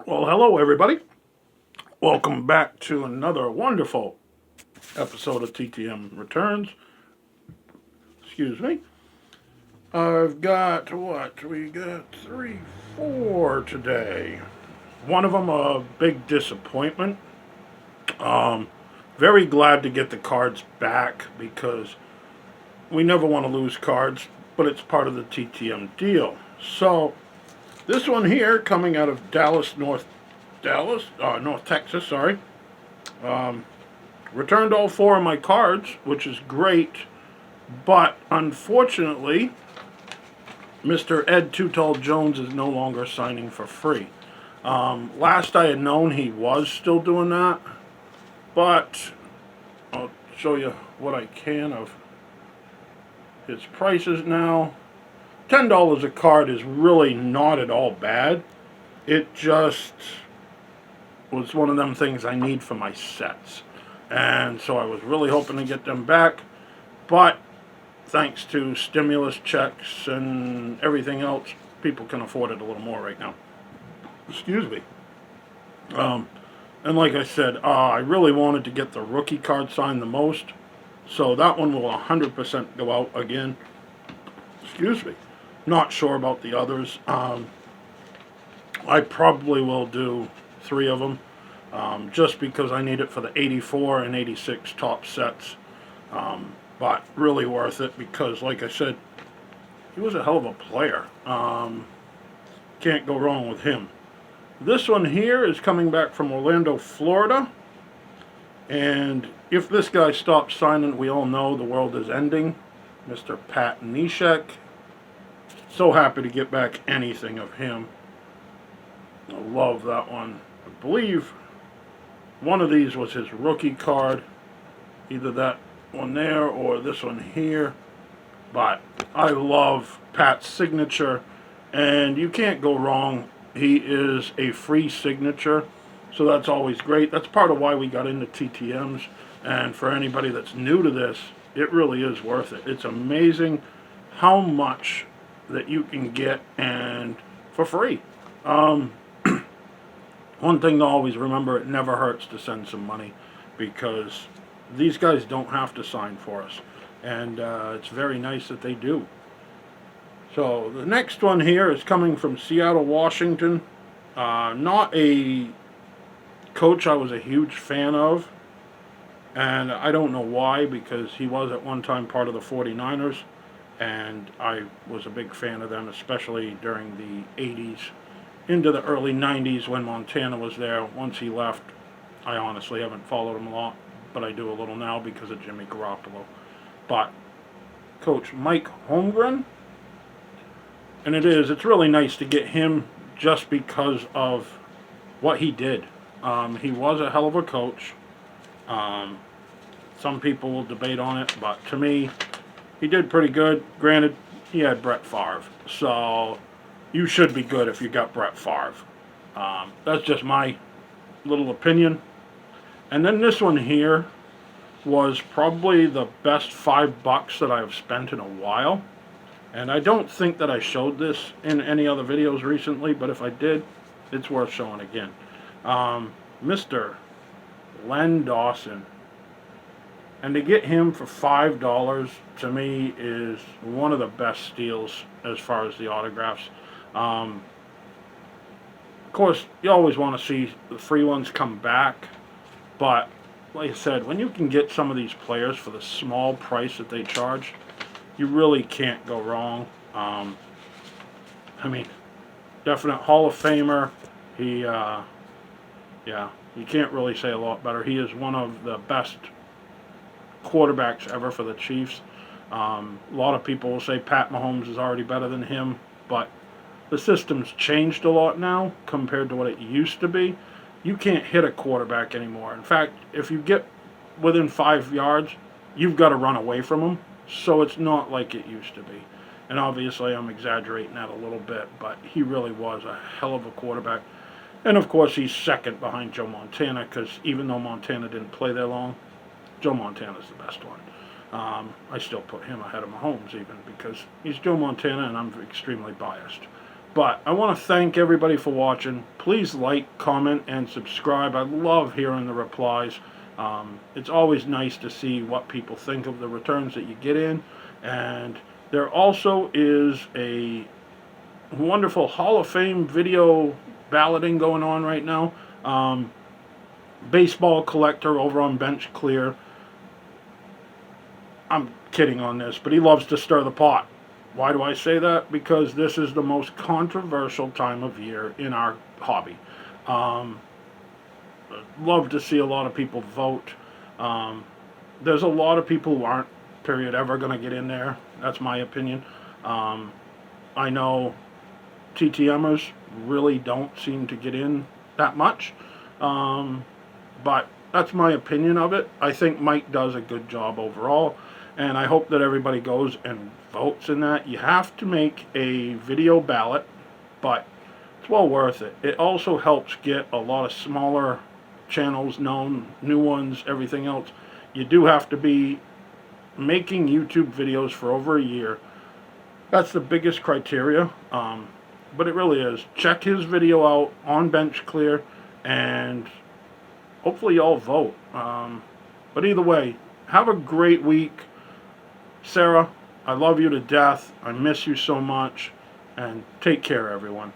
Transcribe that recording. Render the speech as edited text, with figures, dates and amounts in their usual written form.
Well, hello, everybody. Welcome back to another wonderful episode of TTM Returns. Excuse me. I've got what? We got three, four today. One of them a big disappointment. Um, Very glad to get the cards back because we never want to lose cards, but it's part of the TTM deal. So, this one here coming out of North Texas, sorry. Um, Returned all four of my cards, which is great, but unfortunately, Mr. Ed Too Tall Jones is no longer signing for free. Last I had known, he was still doing that, but I'll show you what I can of his prices now. $10 a card is really not at all bad. It just was one of them things I need for my sets. And so I was really hoping to get them back. But thanks to stimulus checks and everything else, people can afford it a little more right now. Excuse me. Um, and like I said, I really wanted to get the rookie card signed the most. So that one will 100% go out again. Excuse me. Not sure about the others. I probably will do three of them. Just because I need it for the 84 and 86 top sets. But really worth it because, like I said, he was a hell of a player. Can't go wrong with him. This one here is coming back from Orlando, Florida. And if this guy stops signing, we all know the world is ending. Mr. Pat Neshek. So happy to get back anything of him. I love that one. I believe one of these was his rookie card. Either that one there or this one here. But I love Pat's signature, and you can't go wrong. He is a free signature, so that's always great. That's part of why we got into TTMs, and for anybody that's new to this, it really is worth it. It's amazing how much that you can get and for free. One thing to always remember, it never hurts to send some money because these guys don't have to sign for us. And it's very nice that they do. So the next one here is coming from Seattle, Washington. Not a coach I was a huge fan of. And I don't know why, because he was at one time part of the 49ers. And I was a big fan of them, especially during the 80s into the early 90s when Montana was there. Once he left, I honestly haven't followed him a lot, but I do a little now because of Jimmy Garoppolo. But Coach Mike Holmgren, and it's really nice to get him just because of what he did. He was a hell of a coach. Some people will debate on it, but to me, he did pretty good. Granted, he had Brett Favre, so you should be good if you got Brett Favre. That's just my little opinion. And then this one here was probably the best $5 that I've spent in a while. And I don't think that I showed this in any other videos recently, but if I did, it's worth showing again. Mr. Len Dawson. And to get him for $5 to me is one of the best steals as far as the autographs. Of course, you always want to see the free ones come back, but like I said, when you can get some of these players for the small price that they charge, you really can't go wrong. Definite Hall of Famer. You can't really say a lot better. He is one of the best quarterbacks ever for the Chiefs. A lot of people will say Pat Mahomes is already better than him, but the system's changed a lot now compared to what it used to be. You can't hit a quarterback anymore. In fact, if you get within 5 yards, you've got to run away from them. So it's not like it used to be. And obviously I'm exaggerating that a little bit, but he really was a hell of a quarterback. And of course he's second behind Joe Montana, because even though Montana didn't play there long, Joe Montana's the best one. I still put him ahead of Mahomes even because he's Joe Montana and I'm extremely biased. But I want to thank everybody for watching. Please like, comment, and subscribe. I love hearing the replies. It's always nice to see what people think of the returns that you get in. And there also is a wonderful Hall of Fame video balloting going on right now. Baseball collector over on Bench Clear. I'm kidding on this, but he loves to stir the pot. Why do I say that? Because this is the most controversial time of year in our hobby. Love to see a lot of people vote. There's a lot of people who aren't, period, ever going to get in there. That's my opinion. I know TTMers really don't seem to get in that much. But that's my opinion of it. I think Mike does a good job overall. And I hope that everybody goes and votes in that. You have to make a video ballot, but it's well worth it. It also helps get a lot of smaller channels known, new ones, everything else. You do have to be making YouTube videos for over a year. That's the biggest criteria, but it really is. Check his video out on Bench Clear, and hopefully y'all vote. But either way, have a great week. Sarah, I love you to death. I miss you so much. And take care, everyone.